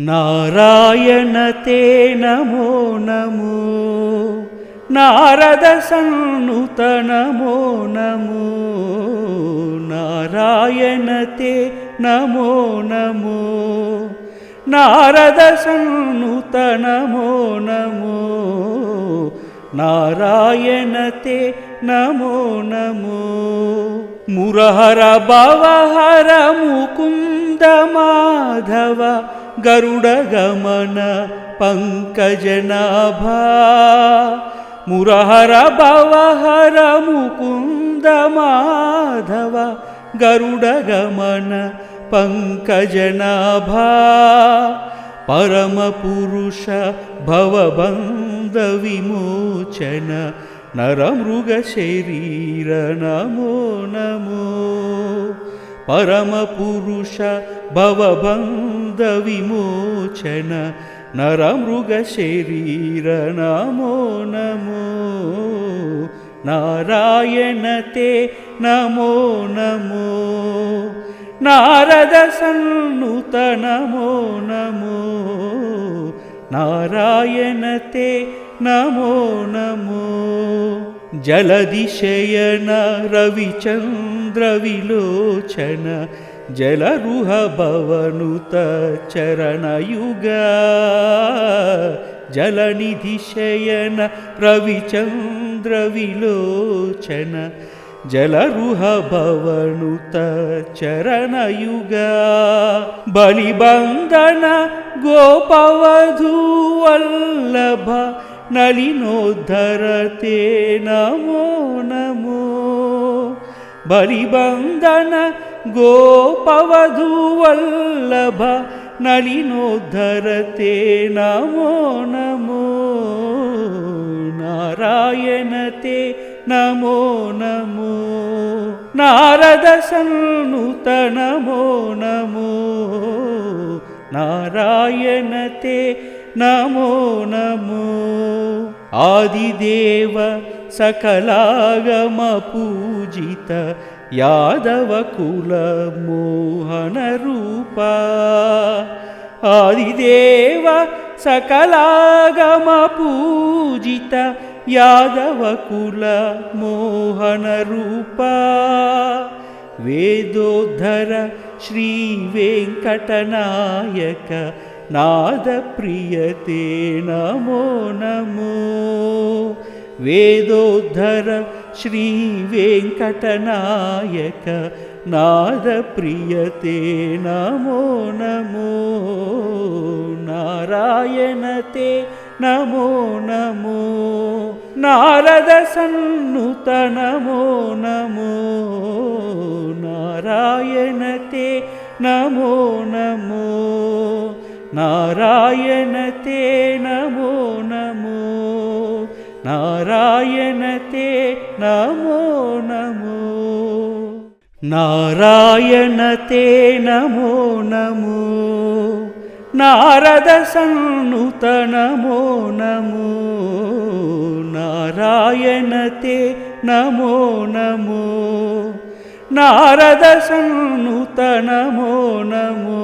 नारायण ते नमो नमो नारद सन्नुत नमो नमो नारायण ते नमो नमो नारद सन्नुत नमो नमो नारायण ते नमो नमो मुरहर भवहर मुकुंद माधव गरुडगमन पंकजनाभा मुरहर भवहर मुकुंद माधव गरुडगमन पंकजनाभा परम पुरुष भवबंध विमोचन नरमृग शरीर नमो नमो परम पुरुष भवबंध विमोचन नरमृग शरीर नमो नमो नारायण ते नमो नमो नारद सन्नुत नमो नमो नारायण ते नमो नमो जलदिशयन रविचंद्र विलोचन जलरुह भवनुत चरणयुगा जलनिधिशयन रविचंद्र विलोचन जलरुह भवनुत चरणयुगा बलिबंधन गोपवधूवल्लभ नलिनोद्धर ते नमो नमो बलिबंधन गोपवधूवल्लभ नलिनोद्धर ते नमो नमो नारायण ते नमो नमो नारद सन्नुत नमो नमो नारायण ते नमो नमो आदिदेव सकलागम पूजित यादव कुल मोहन रूपा आदिदेव सकलागम पूजित यादव कुल मोहन रूपा वेदोद्धर श्री वेंकटनायक नाद प्रियते नमो नमो वेदोद्धर श्री वेंकटनायक नाद प्रियते नमो नमो नारायण ते नमो नमो नारद सन्नुत नमो नमो नारायण ते नमो नमो नारायण ते नमो नमो नारायण ते नमो नमो नारायण ते नमो नमो नारद सन्नुत नमो नमो नारायण ते नमो नमो नारद सन्नुत नमो नमो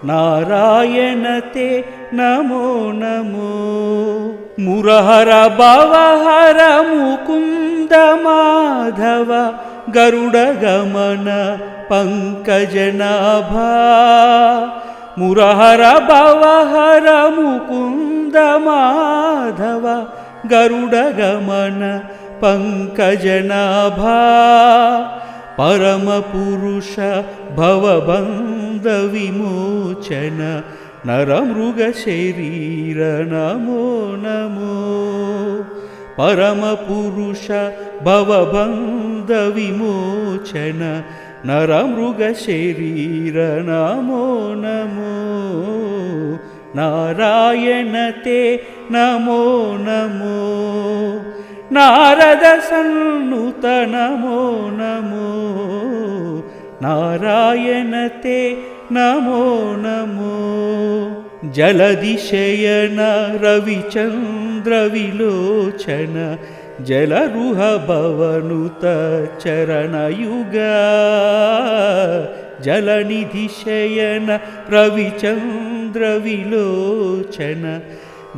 नारायण ते नमो नमो मुरहर भवहर मुकुंद माधव गरुडगमन पंकजनाभा मुरहर भवहर मुकुंद माधव गरुडगमन पंकजनाभा परम पुरुष भवबंध विमोचन नरमृग शरीर नमो नमो परम पुरुष भवबंध विमोचन नरमृग शरीर नमो नमो नारायण ते नमो नमो नारद सन्नुत नमो नमो नारायण ते नमो नमो जलदिशयन रविचंद्र विलोचन जलरुह भवनुत चरणयुगा जलनिधिशयन रविचन्द्रविलोचन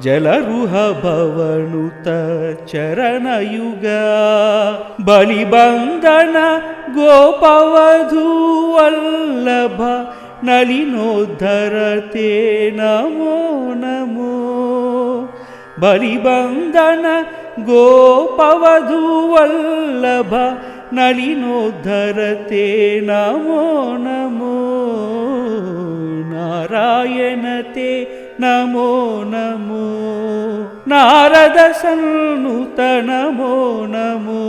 जलरुह भवनुत चरणयुगा बलिबन्धन गोपवधूवल्लभ नलिनोद्धरते नमो नमो बलिबन्धन गोपवधूवल्लभ नलिनोद्धरते नमो नमो नारायण ते नमो नमो नारद सन्नुत नमो नमो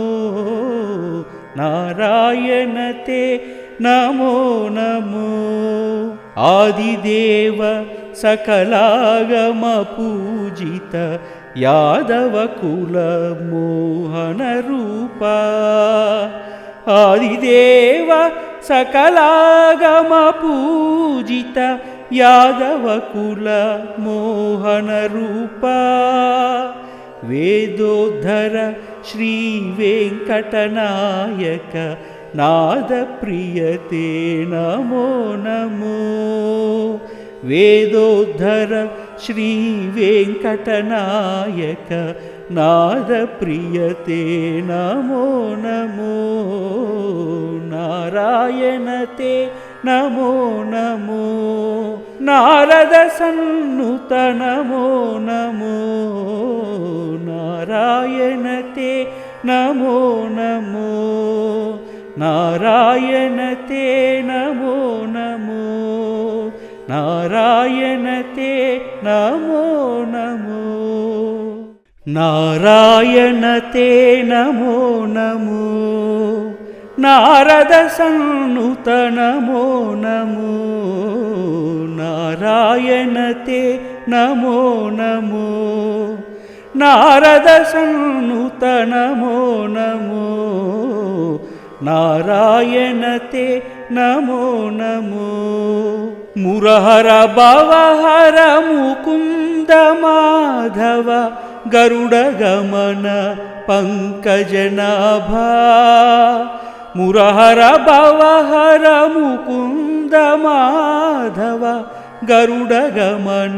नारायण ते नमो नमो आदिदेव सकलागम पूजित यादव कुल मोहन रूपा आदिदेव सकलागम पूजित यादव कुल मोहन रूपा वेदोद्धर श्री वेंकटनायक नाद प्रियते नमो नमो वेदोद्धर श्री वेंकटनायक नाद प्रियते नमो नमो नारायण ते नमो नमो नारद सन्नुत नमो नमो नारायण ते नमो नमो नारायण ते नमो नमो नारायण ते नमो नमो नारायण ते नमो नमो नारद सन्नुत नमो नमो नारायण ते नमो नमो नारद सन्नुत नमो नमो नारायण ते नमो नमो मुरहर भवहर मुकुंद माधव गरुड़ गमन पंकजनाभा मुरहर भवहर मुकुंद माधव गरुड़ गमन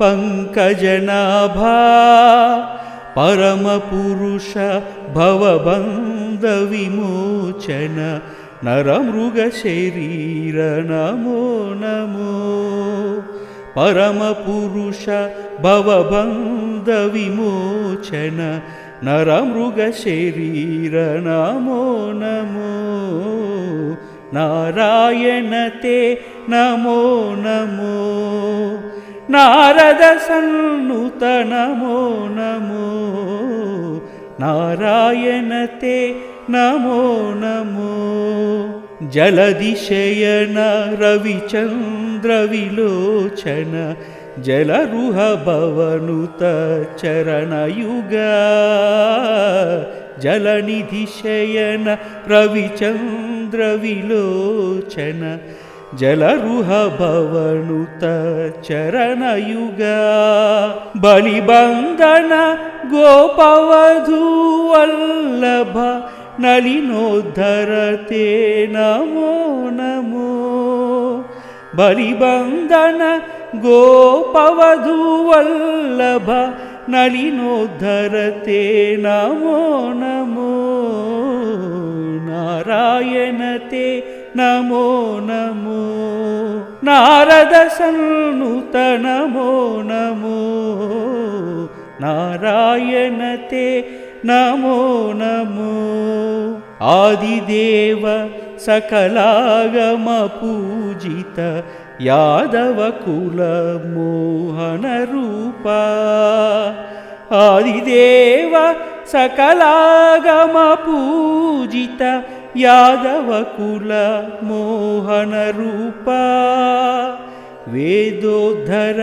पंकजनाभा परम पुरुष भवबंध विमोचन नरमृग शरीर नमो नमो परम पुरुष भवबंध विमोचन नरमृग शरीर नमो नमो नारायण ते नमो नमो नारद सन्नुत नमो नमो नारायण ते नमो नमो जलदिशयन रविचन्द्रविलोचन जलरुह भवनुत चरणयुगा जलनिधिशयन रविचन्द्रविलोचन जलरुह भवनुत चरणयुगा बलिबन्धन गोपवधूवल्लभ नलिनोद्धरते नमो नमो बलिबन्धन गोपवधूवल्लभ नलिनोद्धरते नमो नमो नारायण ते नमो नमो नारद सन्नुत नमो नमो नारायण ते नमो नमो आदिदेव सकलागम पूजित यादव कुल मोहन रूपा आदिदेव सकलागम पूजित यादव कुल मोहन रूपा वेदोद्धर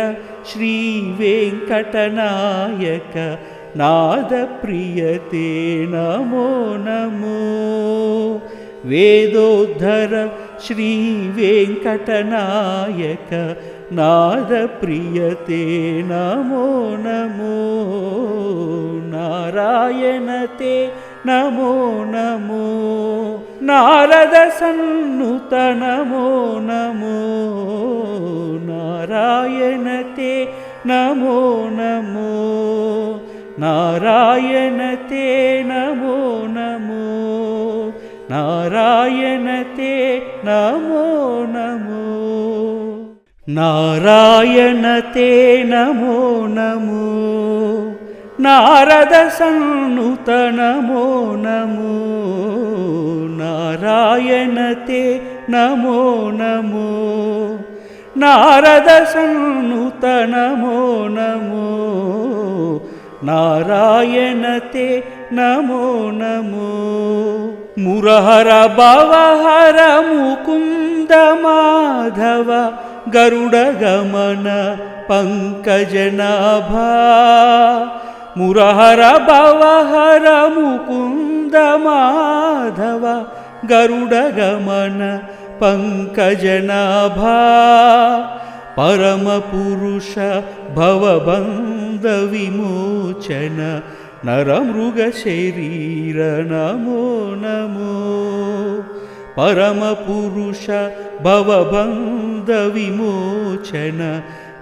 श्री वेंकटनायक नाद प्रियते नमो नमो वेदोद्धर श्री वेंकटनायक नाद प्रियते नमो नमो नारायण ते नमो नमो नारद सन्नुत नमो नमो नारायण ते नमो नमो नारायण ते नमो नमो नारायण ते नमो नमो नारायण ते नमो नमो नारद सन्नुत नमो नमो नारायण ते नमो नमो नारद सन्नुत नमो नमो नारायण ते नमो नमो मुरहर भवहर मुकुंद माधव गरुड गमन पंकजनाभा मुरहर भवहर मुकुंद माधव गरुड गमन पंकजनाभा परम पुरुष भवबंध विमोचन नरमृग शरीर नमो नमो परम पुरुष भवबंध विमोचन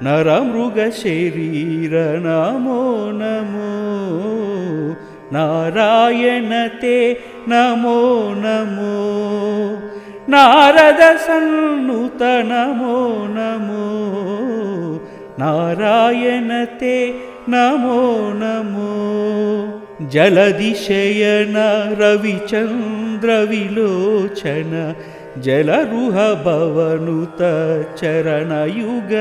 नरमृग शरीर नमो नमो नारायण ते नमो नमो नारद सन्नुत नमो नमो नारायण ते नमो नमो जलदिशयन रविचंद्र विलोचन जलरुह भवनुत चरणयुग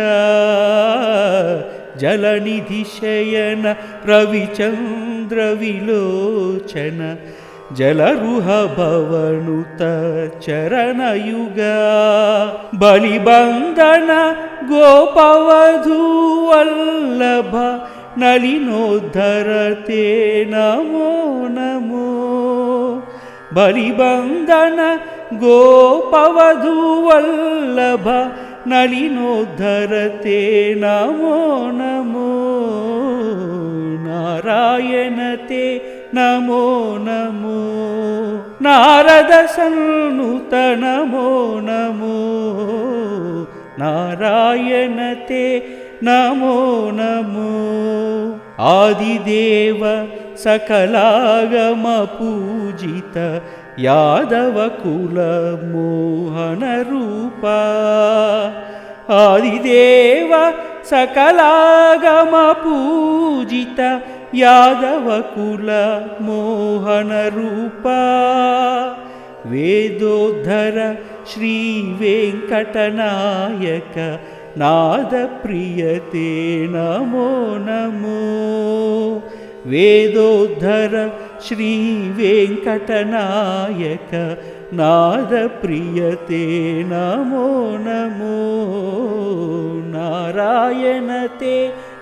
जलनिधिशयन रविचंद्र विलोचन जलरुह भवनुत चरणयुग बलिबंधन गोपवधूवल्लभ नलिनोद्धर ते नमो नमो बलिबंधन गोपवधूवल्लभ नलिनोद्धर ते नमो नमो नारायण ते नमो नमो नारद सन्नुत नमो नमो नारायण ते नमो नमो आदिदेव सकलागम पूजित यादव कुल मोहन रूपा आदिदेव सकलागम पूजित यादव कुल मोहन रूपा वेदोद्धर श्री वेंकटनायक नाद प्रियते नमो नमो वेदोद्धर श्री वेंकटनायक नाद प्रियते नमो नमो नारायण ते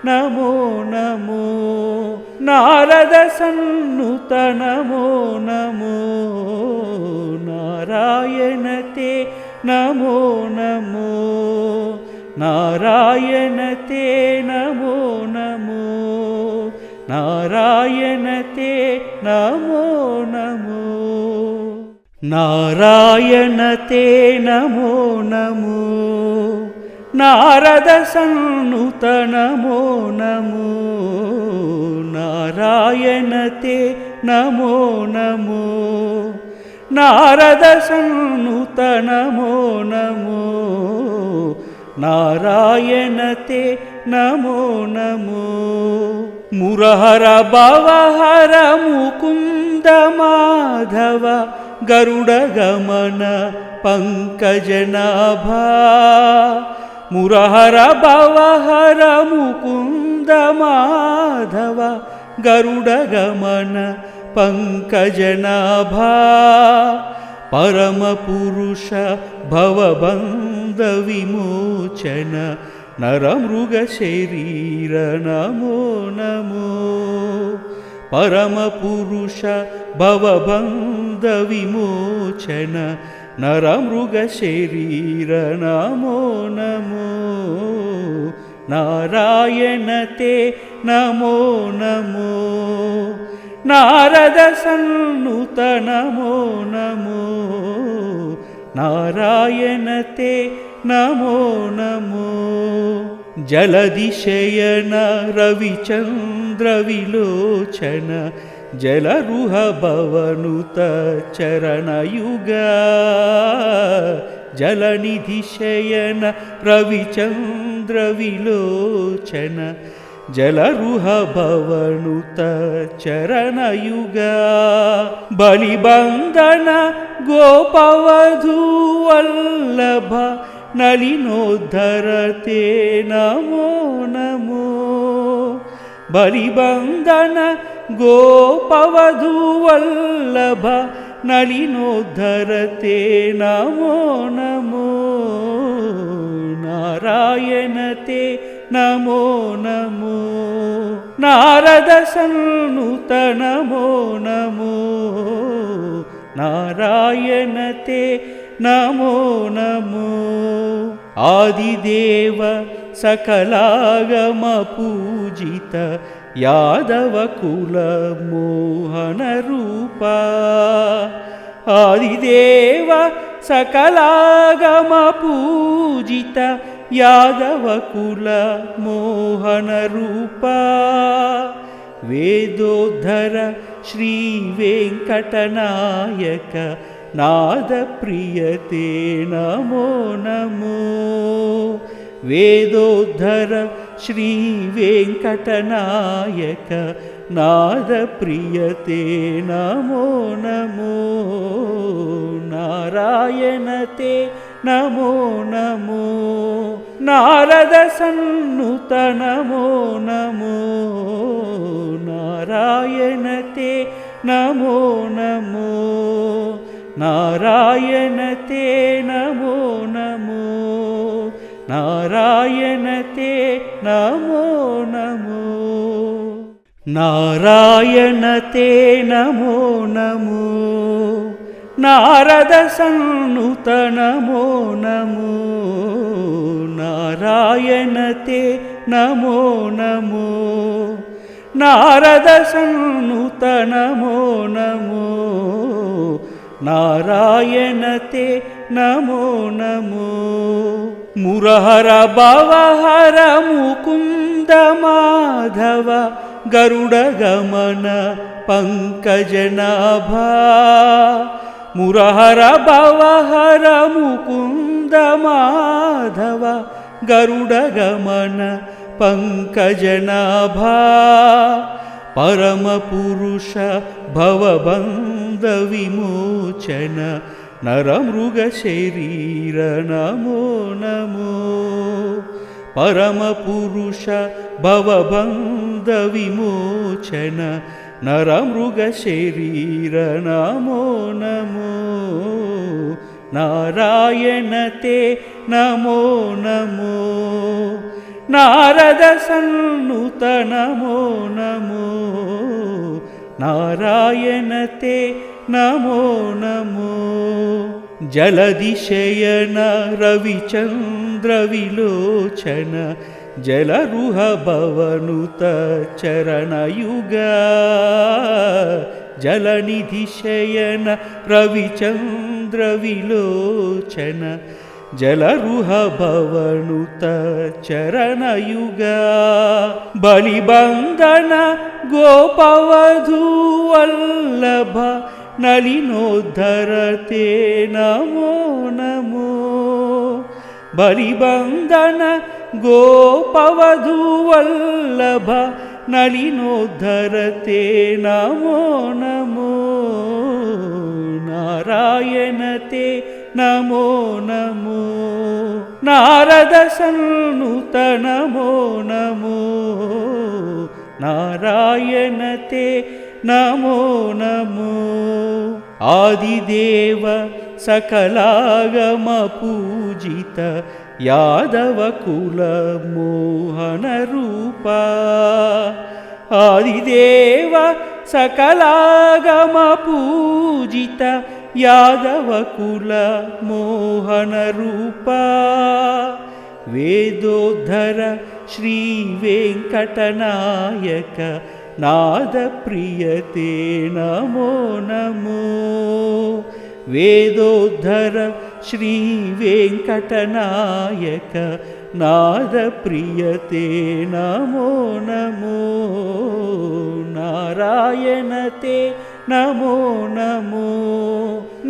नमो नमो नारद सन्नुत नमो नमो नारायण ते नमो नमो नारायण ते नमो नमो नारायण ते नमो नमो नारायण ते नमो नमो नारद सन्नुत नमो नमो नारायण ते नमो नमो नारद सन्नुत नमो नमो नारायण ते नमो नमो मुरहर भवहर मुकुंद माधव गरुड गमन पंकजनाभा मुरहर भवहर मुकुंद माधव गरुड गमन पंकजनाभा परम पुरुष भवबंध विमोचन नरमृग शरीर नमो नमो परम पुरुष भवबंध विमोचन नरमृग शरीर नमो नमो नारायण ते नमो नमो నారద సన్నుత నమో నమో నారాయణతే నమో నమో జలదిశయన రవిచంద్ర విలోచన జలరుహ భవనుత చరణయుగా జలనిధి శయన రవిచంద్ర విలోచన జలరుహ భవనుత చరణయుగా బలిబంధన గోపవధూ వల్లభ నలినోద్ధరతే నమో నమో బలిబంధన గోపవధూ వల్లభ నలినోద్ధరతే నమో నమో నారాయణతే నమో నమో నారద సన్నుత నమో నమో నారాయణతే నమో నమో ఆదిదేవ సకలాగమ పూజిత యాదవ కుల మోహన రూప ఆదిదేవ సకలాగమ పూజిత యాదవ కుల మోహన రూప వేదోద్ధర శ్రీ వెంకటనాయక నాద ప్రియతే నమో నమో వేదోద్ధర శ్రీ వెంకటనాయక నాద ప్రియతే నమో నమో నారాయణతే నమో నమో నారద సన్నుత నమో నమో నారాయణతే నమో నమో నారాయణతే నమో నమో నారాయణతే నమో నమో నారాయణతే నమో నమో నారద సన్నుత నమో నమో నారాయణతే నమో నమో నారద సన్నుత నమో నమో నారాయణతే నమో నమో మురహర భవహర ముకుంద మాధవ గరుడ గమన పంకజనాభా మురహర భవహర ముకుంద మాధవ గరుడ గమన పంకజనాభా పరమ పురుష భవబంధ విమోచన నరమృగ శరీర నమో నమో పరమ పురుష భవబంధ విమోచన నరమృగ శరీర నమో నమో నారాయణతే నమో నమో నారద సన్నుత నమో నమో నారాయణతే నమో నమో జలదిశయన రవిచంద్ర విలోచన జలరుహ భవనుత చరణయుగా జలనిధి శయన రవిచంద్ర విలోచన జలరుహ భవనుత చరణయుగా బలిబంధన గోపవధూ వల్లభ నలినోద్ధరతే నమో నమో బలిబంధన గోపవధూ వల్లభ నలినోద్ధరతే నమో నమో నారాయణతే నమో నమో నారద సన్నుత నమో నమో నారాయణతే నమో నమో ఆదిదేవ సకలాగమ పూజిత యాదవ కుల మోహన రూప ఆదిదేవ సకలాగమ పూజిత యాదవ కుల మోహన రూప వేదోద్ధర శ్రీ వెంకటనాయక नादप्रियते नमो नमो वेदोद्धर श्रीवेङ्कटनायक नादप्रियते नमो नमो नारायण ते नमो नमो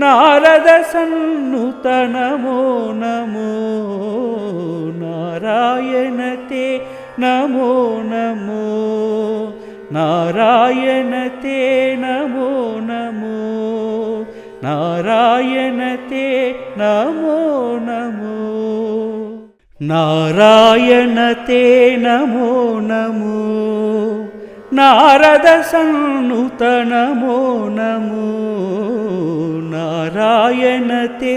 नारदसन्नुत नमो नमो नारायण ते नमो नमो नारायण ते नमो नमो नारायण ते नमो नमो नारायण ते नमो नमो नारदसन्नुत नमो नमो नारायण ते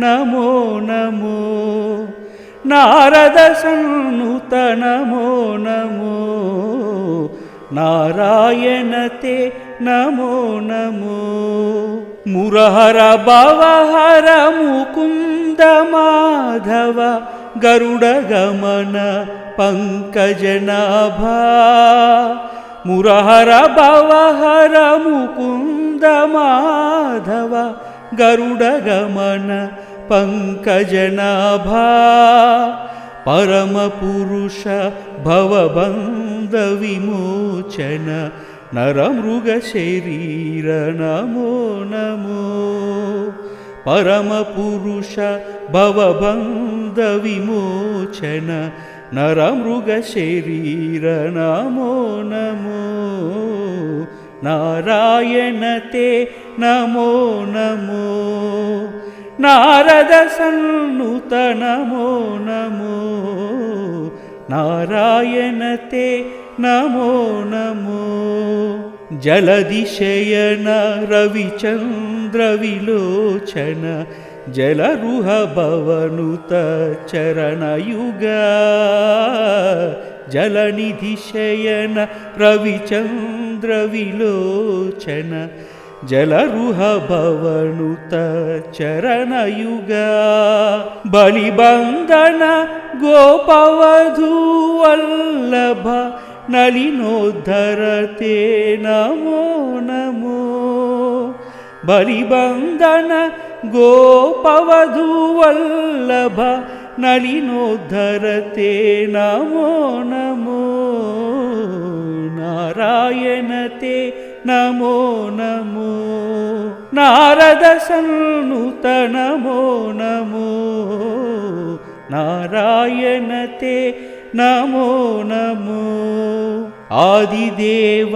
नमो नमो नारदसन्नुत नमो नमो नारायण ते नमो नमो मुरहर भवहर मुकुन्द माधव गरुडगमन पंकजनाभा मुरहर भवहर मुकुन्द माधव गरुडगमन पंकजनाभा परमपुरुष भवबन्ध विमोचन नरमृगशरीर नमो नमो परमपुरुष भवबन्ध विमोचन नरमृगशरीर नमो नमो नारायण ते नमो नमो नारदसन्नुत नमो नमो नारायण ते नमो नमो जलधिशयन रविचन्द्र विलोचन जलरुह भवनुत चरणयुग जलनिधिशयन रविचन्द्र विलोचन जलरुह भवनुत चरणयुग बलिबन्धन गोपवधूवल्लभ नलिनोद्धर ते नमो नमो बलिबन्धन गोपवधूवल्लभ नलिनोद्धर ते नमो नमो नारायण ते नमो नमो नारदसन्नुत नमो नमो नारायण ते नमो नमो आदिदेव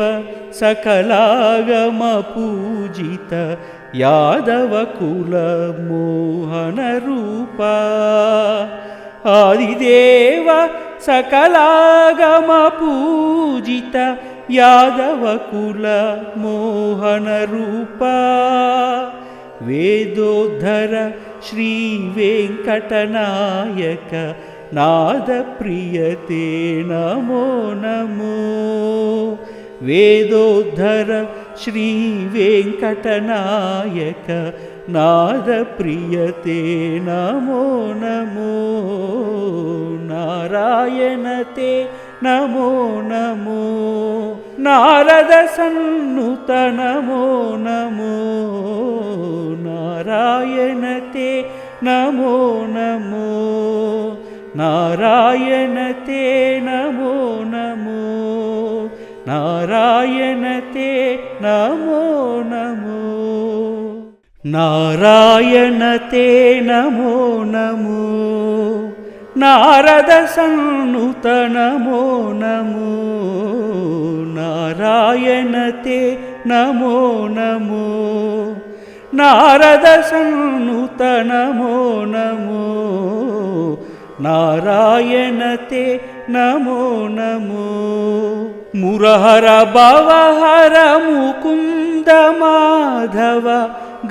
सकलागम पूजित यादव कुल मोहन रूपा आदिदेव सकलागम पूजित यादव कुल मोहन रूपा वेदोद्धर श्री वेङ्कटनायक नादप्रियते नमो नमो वेदोद्धर श्री वेङ्कटनायक नादप्रियते नमो नमो नारायण ते नमो नमो नारदसन्नुत नमो नमो नारायण ते नमो नमो नारायण ते नमो नमो नारायण ते नमो नमो नारायण ते नमो नमो नारदसन्नुत नमो नमो नारायण ते नमो नमो नारदसन्नुत नमो नमो नारायण ते नमो नमो मुरहर भवहर मुकुन्द माधव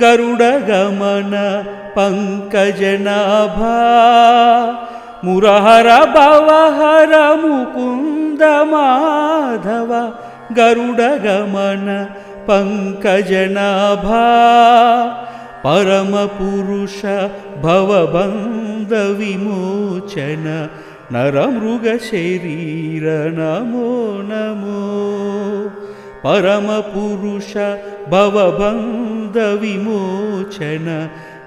गरुडगमन पंकजनाभा मुरहर भवहर मुकुन्द माधव गरुडगमन पंकजनाभा परमपुरुष भवबन्ध विमोचन नरमृगशरीर नमो नमो परमपुरुष भवबन्धविमोचन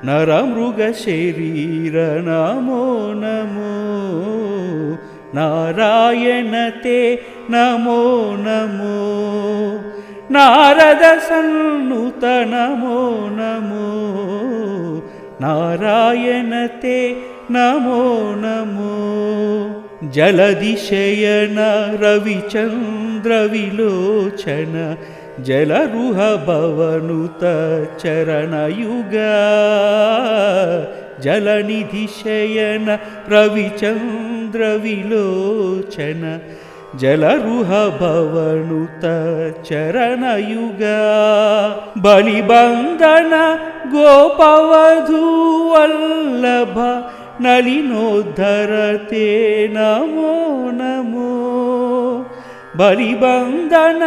नरमृगशरीर नमो नमो नारायण ते नमो नमो नारद सन्नुत नमो नमो नारायण ते नमो नमो जलदिशयन रविचन्द्र विलोचन जलरुह भवनुत चरणयुग जलनिधिशयन रविचन्द्र विलोचन जलरुह भवनुत चरणयुग बलिबन्धन गोपवधूवल्लभ नलिनोद्धर ते नमो नमो बलिबन्धन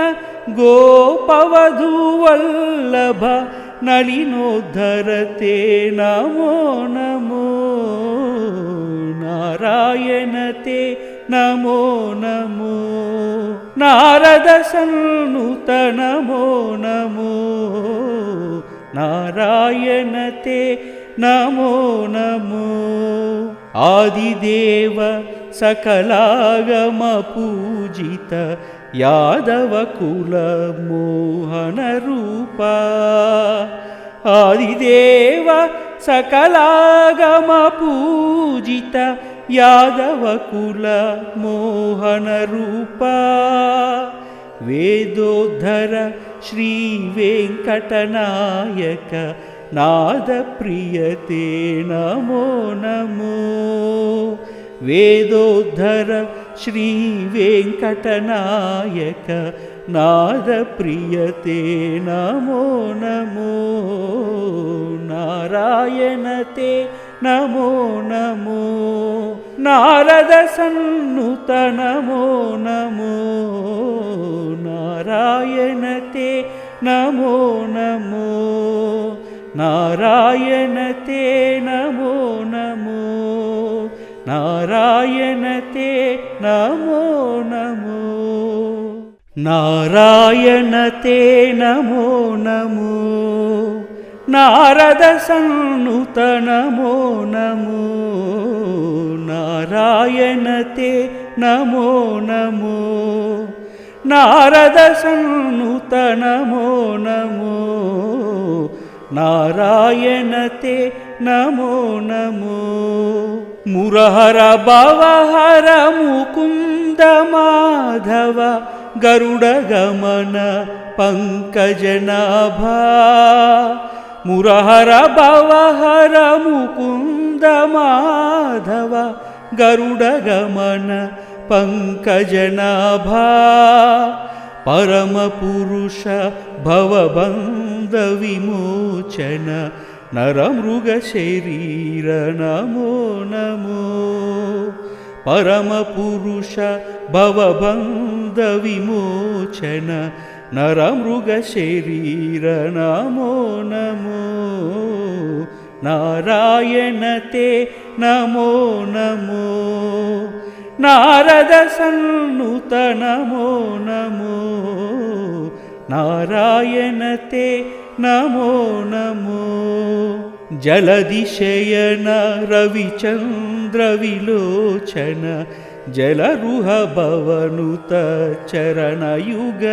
गोपवधूवल्लभ नलिनोद्धर ते नमो नमो नारायण ते नमो नमो नारद सन्नुत नमो नमो नारायण ते नमो नमो आदिदेव सकलागम पूजित यादव कुल मोहन रूपा आदिदेव सकलागम पूजित यादव कुल मोहन रूपा वेदोद्धर श्री वेंकटनायक नाद प्रियते नमो नमो वेदोद्धर श्री वेंकटनायक नाद प्रियते नमो नमो नारायण ते नमो नमो नारद सन्नुत नमो नमो नारायण ते नमो नमो नारायण ते नमो नमो नारायण ते नमो नमो नारायण ते नमो नमो नारद सन्नुत नमो नमो नारायण ते नमो नमो नारद सन्नुत नमो नमो नारायण ते नमो नमो मुरहर भवहर मुकुंद माधव गरुड़ गमन पंकजनाभा मुरहर भवहर मुकुंद माधव गरुड़ गमन पंकजनाभा परम पुरुष भवबन्ध विमोचन नरमृगशरीर नमो नमो परम पुरुष भवबन्ध विमोचन नरमृगशरीर नमो नमो नारायण ते नमो नमो नारद सन्नुत नमो नमो नारायण ते नमो नमो जलदिशयन रविचन्द्र विलोचन जलरुह भवनुत चरणयुग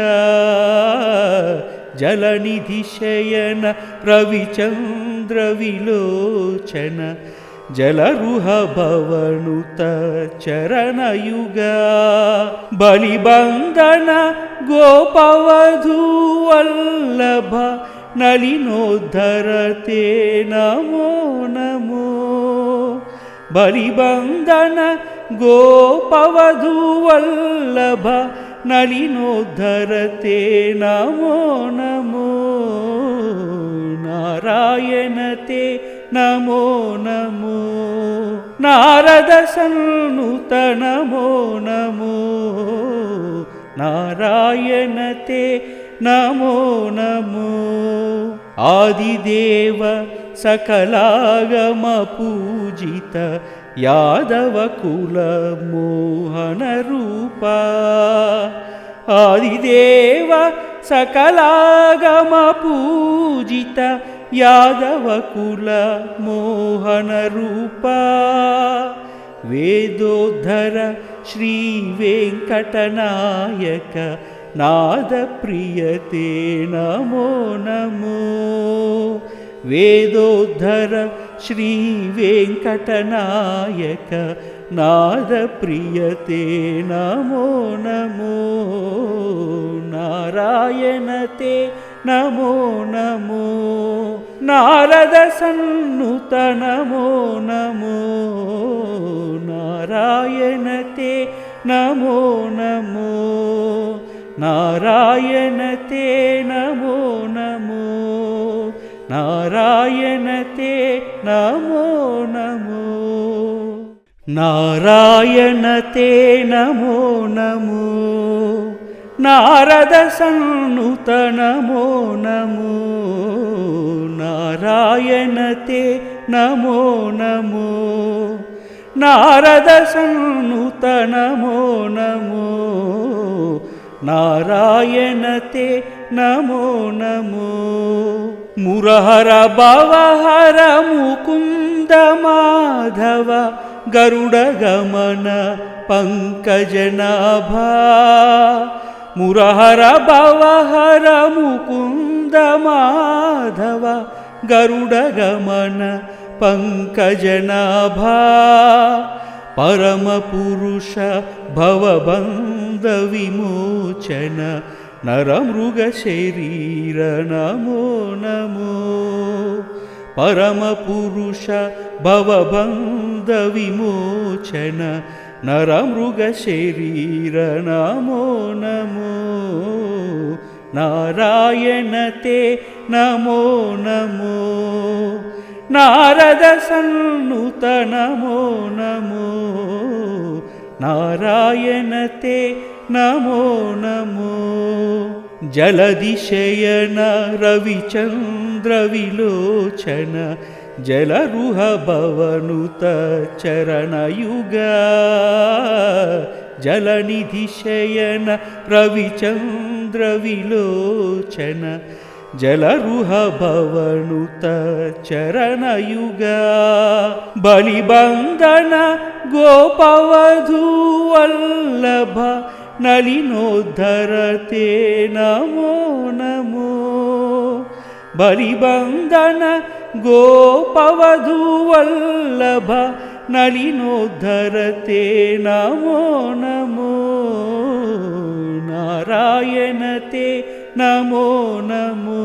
जलनिधिशयन रविचन्द्र विलोचन जलरुह भवनुत चरणयुग बलिबन्धन गोपवधूवल्लभ नलिनोद्धर ते नमो नमो बलिबन्धन गोपवधूवल्लभ नलिनोद्धर ते नमो नमो नारायण ते नमो नमो नारद सन्नुत नमो नमो नारायण ते नमो नमो आदिदेव सकलागम पूजित यादव कुल मोहन रूपा आदिदेव सकलागम पूजित यादव कुल मोहन रूपा वेदोद्धर श्री वेंकटनायक नाद प्रियते नमो नमो वेदोद्धर श्री वेंकटनायक नाद प्रियते नमो नमो नारायण ते नमो नमो नारद सन्नुत नमो नमो नारायण ते नमो नमो नारायण ते नमो नमो नारायण ते नमो नमो नारायण ते नमो नमो नारद सन्नुत नमो नमो नारायण ते नमो नमो नारद सन्नुत नमो नमो नारायण ते नमो नमो मुरहर भवहर मुकुंद माधव गरुड़ गमन पंकजनाभा मुरहर भवहर मुकुंद माधव गरुड़ गमन पंकजनाभा परम पुरुष भवबंध विमोचन नरमृग शरीर नमो नमो परम पुरुष भवबंध विमोचन नरमृग शरीर नमो नमो नारायण ते नमो नमो नारद सन्नुत नमो नमो नारायण ते नमो नमो जलदिशयन रविचंद्र विलोचन जलरुह भवनुत चरणयुग जलनिधिशयन रविचंद्र विलोचन जलरुह भवनुत चरणयुग बलिबंधन गोपवधूवल्लभ नलिनोद्धरते नमो नमो बलिबंधन गोपवधूवल्लभ नलिनोद्धरते नमो नमो नारायण ते नमो नमो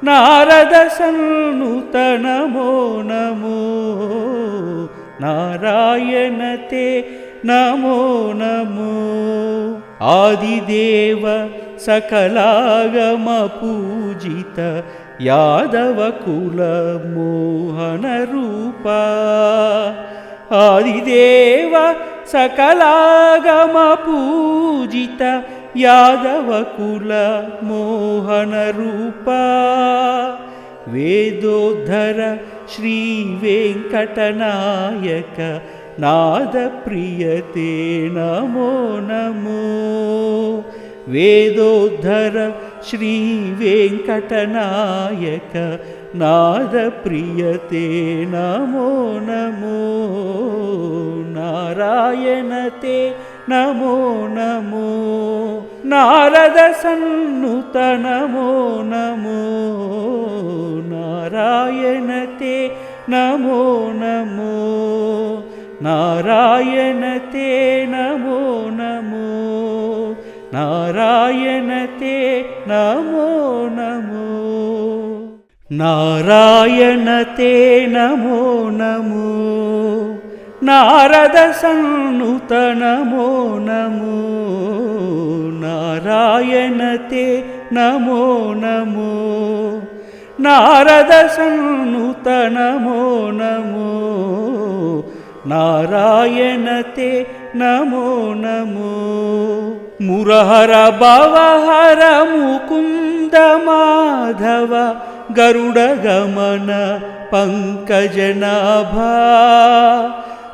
नारद सन्नुत नमो नमो नारायण ते नमो नमो आदिदेव सकलागम पूजित यादव कुल मोहन रूपा आदिदेव सकलागम पूजित यादव कुल मोहन रूपा वेदोद्धर श्री वेंकटनायक नाद प्रियते नमो नमो वेदोद्धर श्री वेंकटनायक नाद प्रियते नमो नमो नारायण ते नमो नमो नारद सन्नुत नमो नमो नारायण ते नमो नमो नारायण ते नमो नमो नारायण ते नमो नमो नारायण ते नमो नमो नारद सन्नुत नमो नमो नारायण ते नमो नमो नारद सन्नुत नमो नमो नारायण ते नमो नमो मुरहर भवहर मुकुंद माधव गरुड़ गमन पंकजनाभा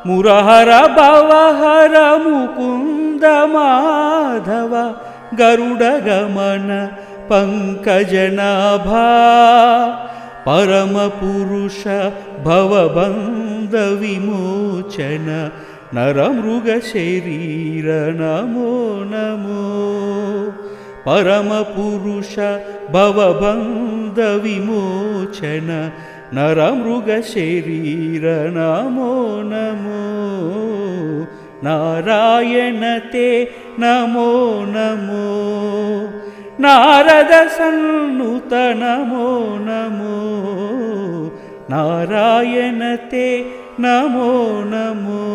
मुरहर भवहर मुकुंद माधव गरुडगमन पंकजनाभा परमपुरुष भवबन्धविमोचन नरमृगशरीर नमो नमो परमपुरुष भवबन्धविमोचन नरमृगशरीर नमो नमो नारायण ते नमो नमो नारद सन्नुत नमो नमो नारायण ते नमो नमो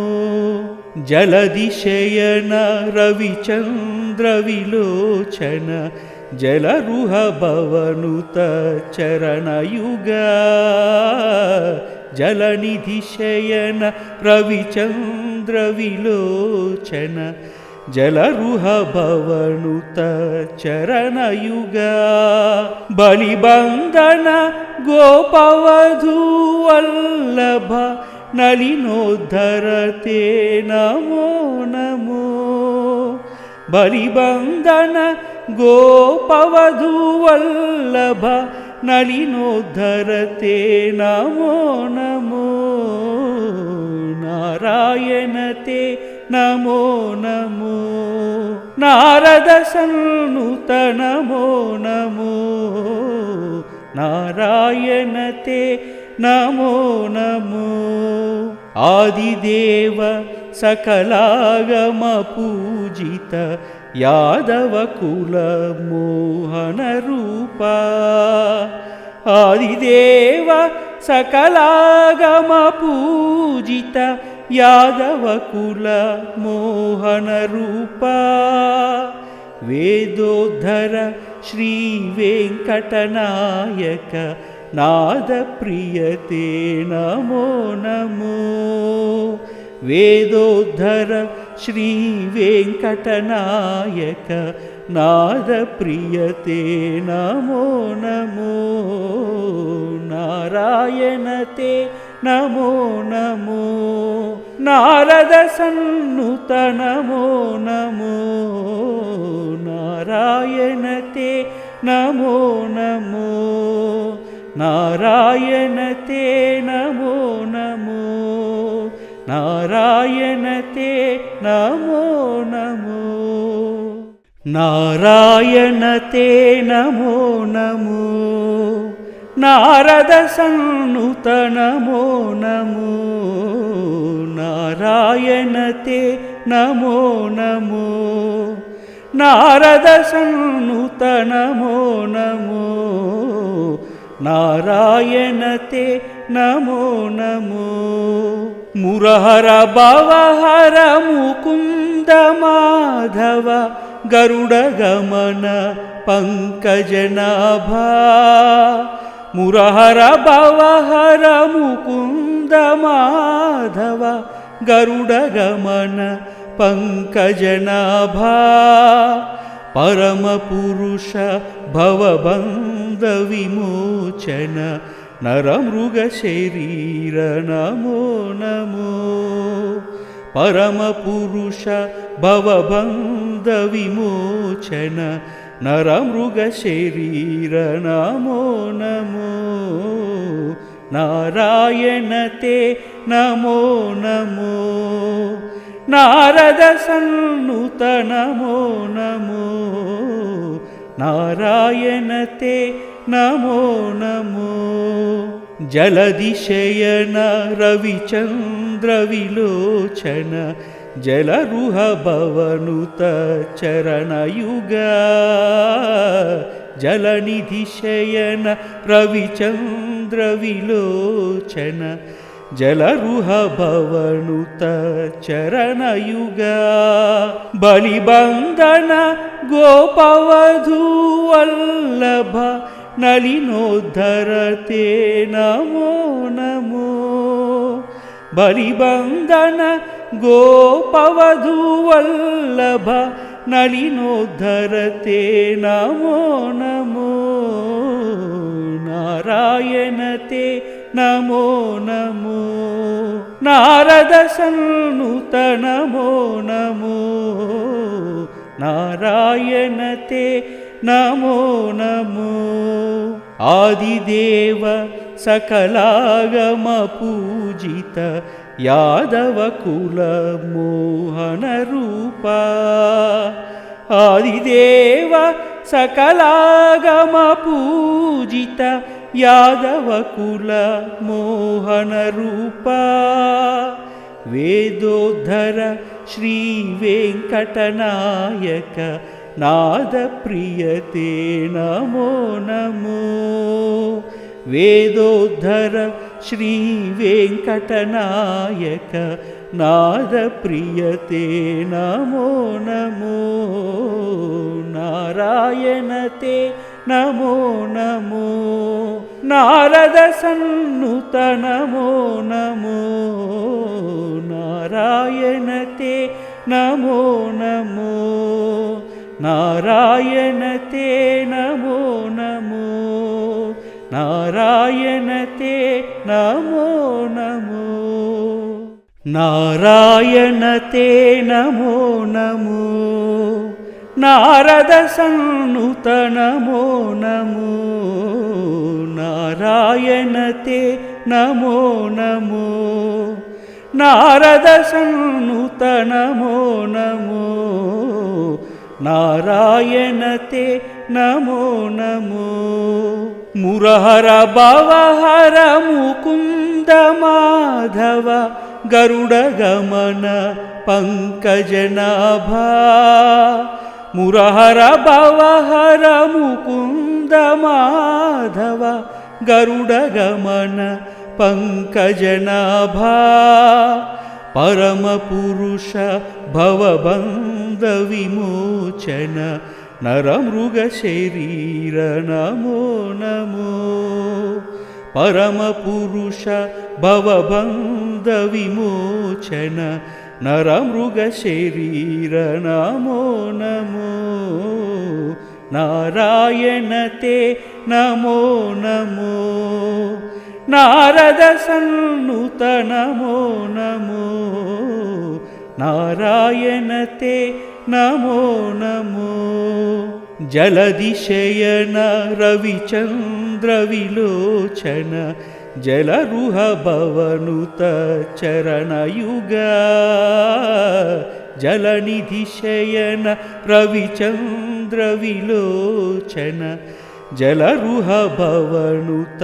जलदिशयन रविचन्द्र विलोचन जलरुह भवनुत चरणयुगा जलनिधिशयन रविचन्द्र विलोचन जलरुह भवनुत चरणयुगा बलिबन्धन गोपवधूवल्लभ नलिनोद्धर ते नमो नमो बलिबन्धन गोपवधूवल्लभ नलिनोद्धर ते नमो नमो नारायण ते नमो नमो नारद सन्नुत नमो नमो नारायण ते नमो नमो आदिदेव सकलागम पूजित यादव कुल मोहन रूपा आदिदेव सकलागम पूजित यादव कुल मोहन रूपा वेदोद्धर श्री वेंकटनायक नाद प्रियते नमो नमो वेदोद्धर श्री वेंकटनायक नाद प्रियते नमो नमो नारायण ते नमो नमो नारद सन्नुत नमो नमो नारायण ते नमो नमो नारायण ते नमो नमो नारायण ते नमो नमो नारायण ते नमो नमो नारद सन्नुत नमो नमो नारायण ते नमो नमो नारद सन्नुत नमो नमो नारायण ते नमो नमो मुरहर भवहर मुकुन्द माधव गरुडगमन पंकजनाभा मुरहर भवहर मुकुन्द माधव गरुडगमन पंकजनाभा परमपुरुष भवबन्धविमोचन नरमृगशरीर नमो नमो परमपुरुष भवबन्धविमोचन नरमृगशरीर नमो नमो नारायण ते नमो नमो नारद सन्नुत नमो नमो नारायण ते नमो नमो जलदिशयन रविचन्द्र विलोचन जलरुह भवनुत चरणयुगा जलनिधिशयन रविचन्द्र विलोचन जलरुह भवनुत चरणयुगा बलिबन्धन गोपवधूवल्लभ नलिनोद्धर ते नमो नमो बलिबन्धन गोपवधूवल्लभ नलिनोद्धर ते नमो नमो नारायण ते नमो नमो नारद सन्नुत नमो नमो नारायण ते नमो नमो आदिदेव सकलागम पूजित यादव कुल मोहन रूपा आदिदेव सकलागम पूजित यादव कुल मोहन रूपा वेदोद्धर श्री वेंकटनायक नाद प्रियते नमो नमो वेदोद्धर श्री वेंकटनायक नाद प्रियते नमो नमो नारायण ते नमो नमो नारद सन्नुत नमो नमो नारायण ते नमो नमो नारायण ते नमो नमो नारायण ते नमो नमो नारायण ते नमो नमो नारद सन्नुत नमो नमो नारायण ते नमो नमो नारद सन्नुत नमो नमो नारायण ते नमो नमो मुरहर भवहर मुकुंद माधव गरुड़ गमन पंकजनाभा मुरहर भवहर मुकुंद माधव गरुड़ गमन पंकजनाभा परम पुरुष भवबंध विमोचन नरमृग शरीर नमो नमो परम पुरुष भवबंध विमोचन नरमृग शरीर नमो नमो नारायण ते नमो नमो नारद सन्नुत नमो नमो नारायण ते नमो नमो जलदिशयन रविचंद्र विलोचन जलरुह भवनुत चरणयुग जलनिधिशयन रविचंद्र विलोचन जलरुह भवनुत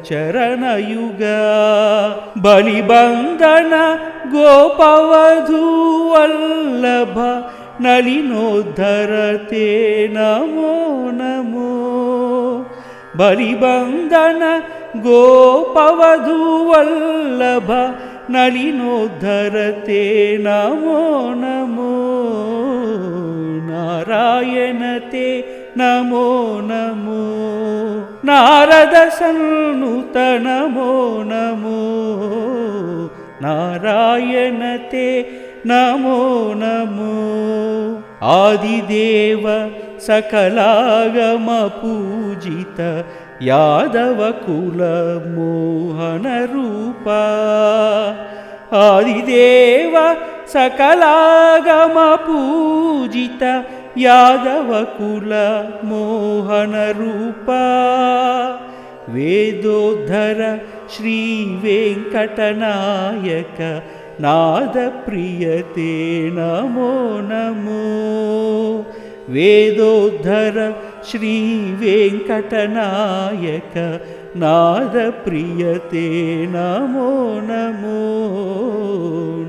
चरणयुग बलिबंधन गोपवधूवल्लभ नलिनोद्धरते नमो नमो बलिबंधन गोपवधूवल्लभ नलिनोद्धरते नमो नमो नारायण ते नमो नमो नारद सन्नुत नमो नमो नारायण ते नमो नमो आदिदेव सकलागम पूजित यादव कुल मोहन रूपा आदिदेव सकलागम पूजित यादव कुल मोहन रूपा वेदोद्धर श्री वेंकटनायक नाद प्रियते नमो नमो वेदोद्धर श्री वेंकटनायक नाद प्रियते नमो नमो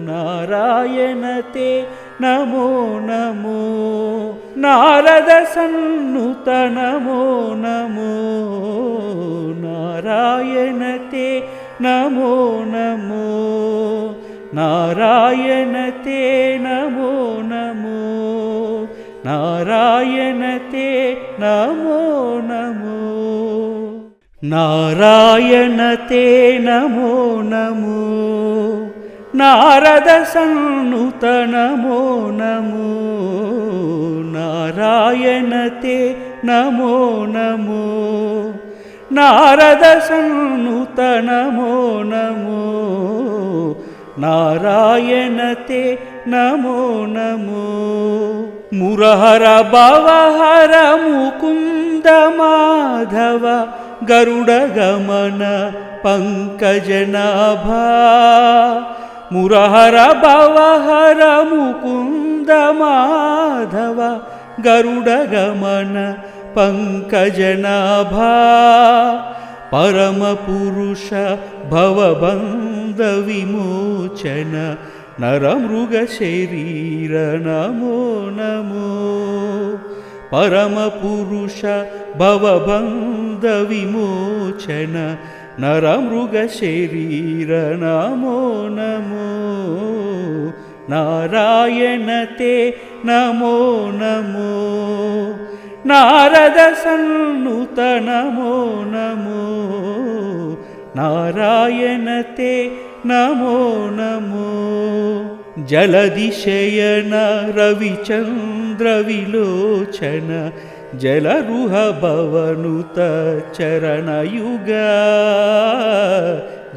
नारायण ते नमो नमो नारद सन्नुत नमो नमो नारायण ते नमो नमो नारायण ते नमो नमो नारायण ते नमो नमो नारायण ते नमो नमो नारद सन्नुत नमो नमो नारायण ते नमो नमो नारद सन्नुत नमो नमो नारायण ते नमो नमो మురహర భవహర ముకుంద మాధవ గరుడ గమన పంకజనాభా మురహర భవహర ముకుంద మాధవ గరుడ గమన పంకజనాభా పరమ పురుష భవబంధ విమోచన నరమృగ శరీర నమో నమో పరమ పురుష భవబంధ విమోచన నరమృగ శరీర నమో నమో నారాయణ తే నమో నమో నారద సన్నుత నమో నమో నారాయణ తే నమో నమో జలదిశయన రవిచంద్ర విలోచన జలరుహ భవనుత చరణయుగ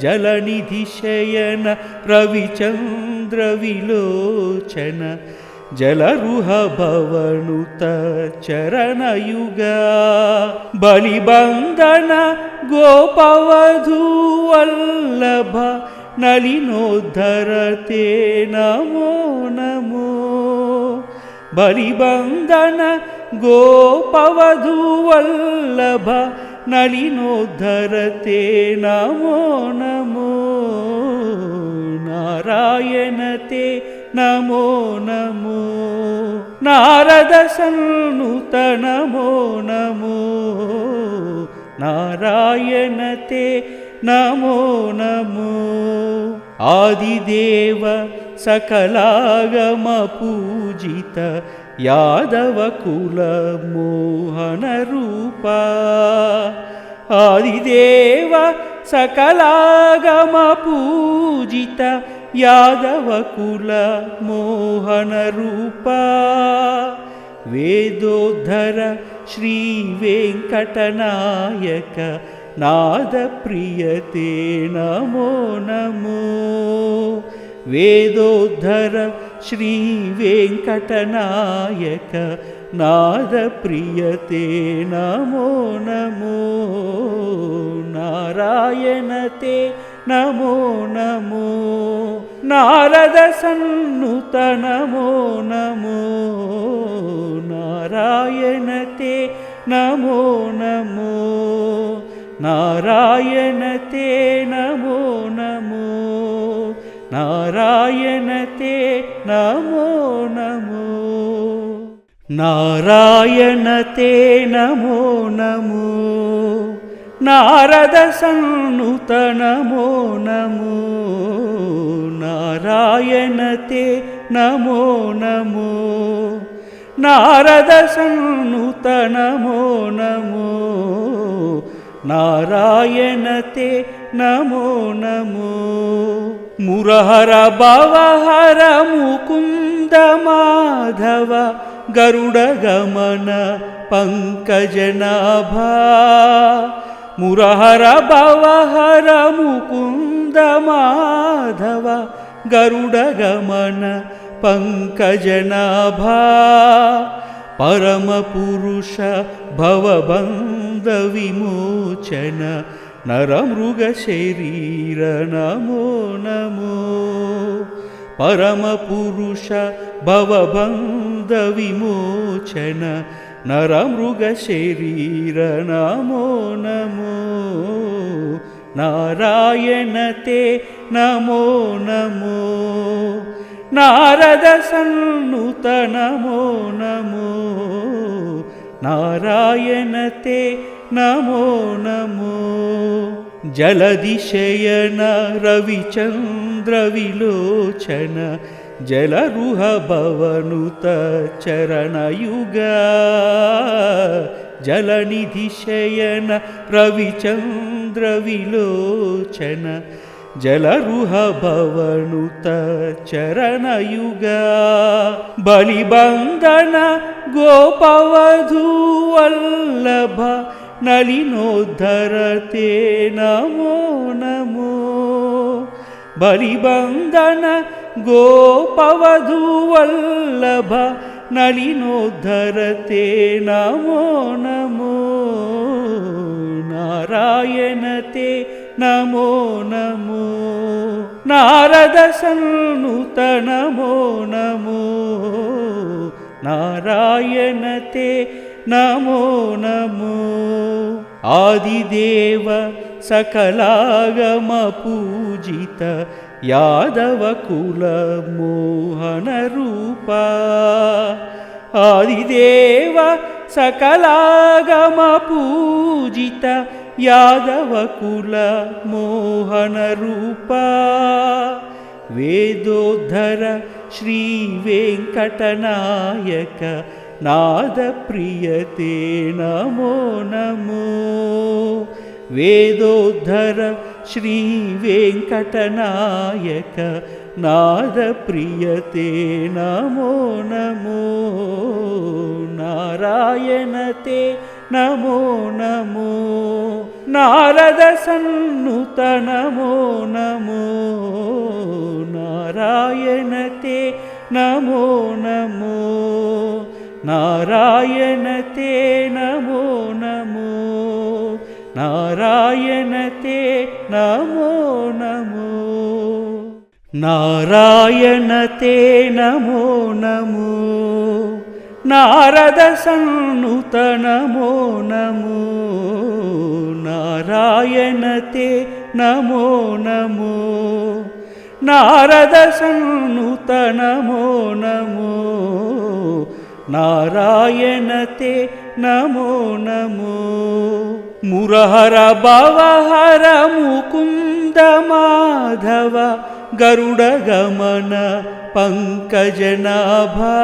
జలనిధిశయన రవిచంద్ర విలోచన జలరుహ భవనుత చరణయుగ బలిబంధన గోపవధూ వల్లభ నలినోద్ధరతే నమో నమో బలిబంధన గోపవధూ వల్లభ నలినోద్ధరతే నమో నమో నారాయణ తే నమో నమో నారద సన్నుత నమో నమో నారాయణ తే నమో నమో ఆదిదేవ సకలాగమ పూజిత యాదవ కుల మోహన రూప ఆదిదేవ సకలాగమ పూజిత యాదవ కుల మోహన రూప వేదోద్ధర శ్రీ వెంకటనాయక నాద ప్రియతే నమో నమో వేదోద్ధర శ్రీ వెంకటనాయక నాద ప్రియతే నమో నమో నారాయణ తే నమో నమో నారద సన్నుత నమో నమో నారాయణ తే నమో నమో నారాయణ తే నమో నమో నారాయణ తే నమో నమో నారాయణ తే నమో నమో నారద సన్నుత నమో నమో నారాయణ తే నమో నమో నారద సన్నుత నమో నమో నారాయణ తే నమో నమో మురహర భవహర ముకుంద మాధవ గరుడ గమన పంకజనాభా మురహర భవహర ముకుంద మాధవ గరుడ గమన పంకజనాభా పరమ పురుష భవబంధ విమోచన నరమృగ శరీర నమో నమో పరమ పురుష భవబంధ విమోచన నరమృగ శరీర నమో నమో నారాయణ తే నమో నమో నారద సన్నుత నమో నమో నారాయణ తే నమో నమో జలదిశయన రవిచంద్ర విలోచన జలరుహ భవనుత చరణయుగ జలనిధిశయన రవిచంద్ర విలోచన జలరుహ భవనుత చరణయుగ బలిబంధన గోపవధూ వల్లభ నలినోద్ధరతే నమో నమో బలిబంధన గోపవధూ వల్లభ नलिनोद्धरते नमो नमो नारायण ते नमो नमो नारदसन्नुत नमो नमो नारायण ते नमो नमो आदिदेव सकलागम पूजित यादवकुल मोहन रूपा आदिदेव सकलागम पूजित यादवकुल मोहन रूपा वेदोद्धर श्री वेंकटनायक नाद प्रियते नमो नमो वेदोद्धर श्री वेंकटनायक नाद प्रियते नमो नमो नारायण ते नमो नमो नारद सन्नुत नमो नमो नारायण ते नमो नमो नारायण ते नमो नमो नारायण ते नमो नमो नारायण ते नमो नमो नारद सन्नुत नमो नमो नारायण ते नमो नमो नारद सन्नुत नमो नमो नारायण ते नमो नमो मुरहर भवहर मुकुंद माधव गरुड़ गमन पंकजनाभा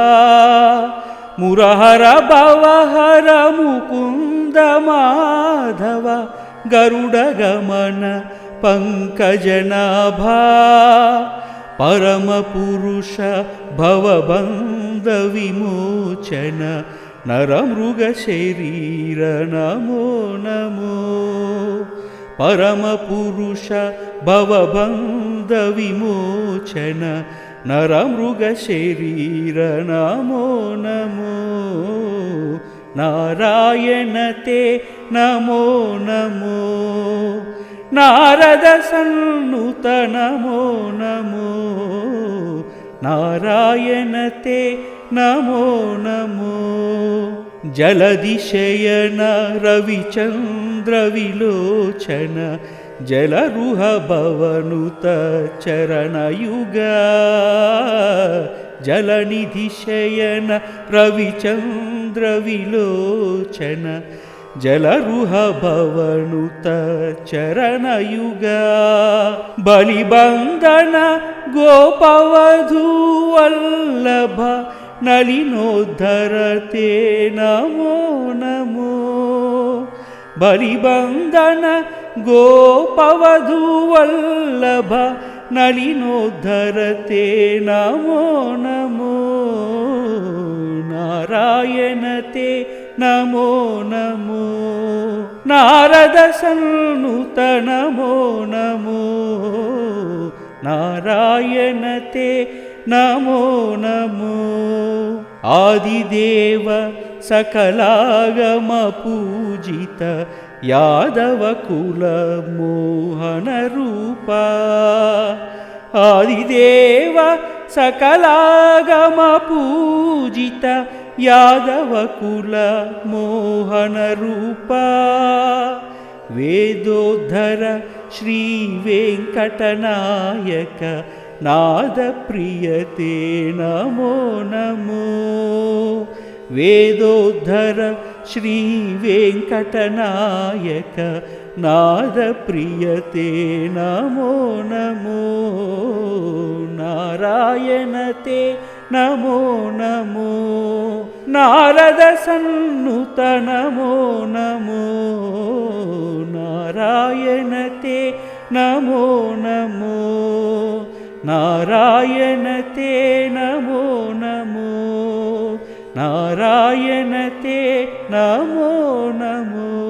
मुरहर भवहर मुकुंद माधव गरुड़ गमन पंकजनाभा परम पुरुष भवबंध विमोचन नरमृग शरीर नमो नमो परम पुरुष भवबंध विमोचन नरमृग शरीर नमो नमो नारायण ते नमो नमो नारद सन्नुत नमो नमो नारायण ते नमो नमो जलदिशयन रविचंद्र विलोचन जलरुह भवनुत चरणयुग जलनिधिशयन रविचंद्र विलोचन जलरुह भवनुत चरणयुग बलिबंधन गोपवधूवल्लभ नलिनोद्धरते नमो नमो बलिबंधन गोपवधूवल्लभ नलिनोद्धरते नमो नमो नारायण ते नमो नमो नारद सन्नुत नमो नमो नारायण ते नमो नमो आदिदेव सकलागम पूजित यादवकुल मोहन रूपा आदिदेव सकलागम पूजित यादवकुल मोहन रूपा वेदोद्धर श्री वेंकटनायक नाद प्रियते नमो नमो वेदोद्धर श्री वेंकटनायक नाद प्रियते नमो नमो नारायण ते नमो नमो नारद सन्नुत नमो नमो नारायण ते नमो नमो नारायण ते नमो नमो नारायण ते नमो नमो।